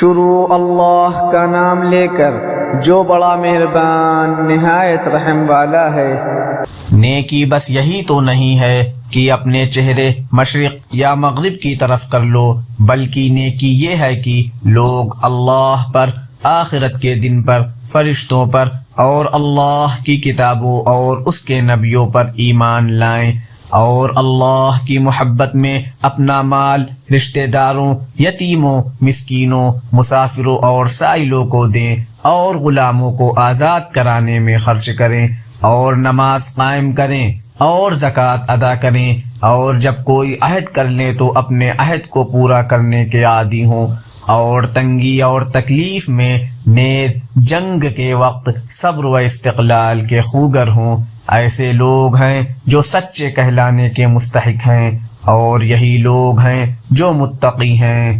شروع اللہ کا نام لے کر جو بڑا مہربان نہایت رحم والا ہے۔ نیکی بس یہی تو نہیں ہے کہ اپنے چہرے مشرق یا مغرب کی طرف کر لو، بلکہ نیکی یہ ہے کہ لوگ اللہ پر، آخرت کے دن پر، فرشتوں پر اور اللہ کی کتابوں اور اس کے نبیوں پر ایمان لائیں، اور اللہ کی محبت میں اپنا مال رشتہ داروں، یتیموں، مسکینوں، مسافروں اور سائلوں کو دیں، اور غلاموں کو آزاد کرانے میں خرچ کریں، اور نماز قائم کریں اور زکوٰۃ ادا کریں، اور جب کوئی عہد کر لیں تو اپنے عہد کو پورا کرنے کے عادی ہوں، اور تنگی اور تکلیف میں نیز جنگ کے وقت صبر و استقلال کے خوگر ہوں۔ ایسے لوگ ہیں جو سچے کہلانے کے مستحق ہیں، اور یہی لوگ ہیں جو متقی ہیں۔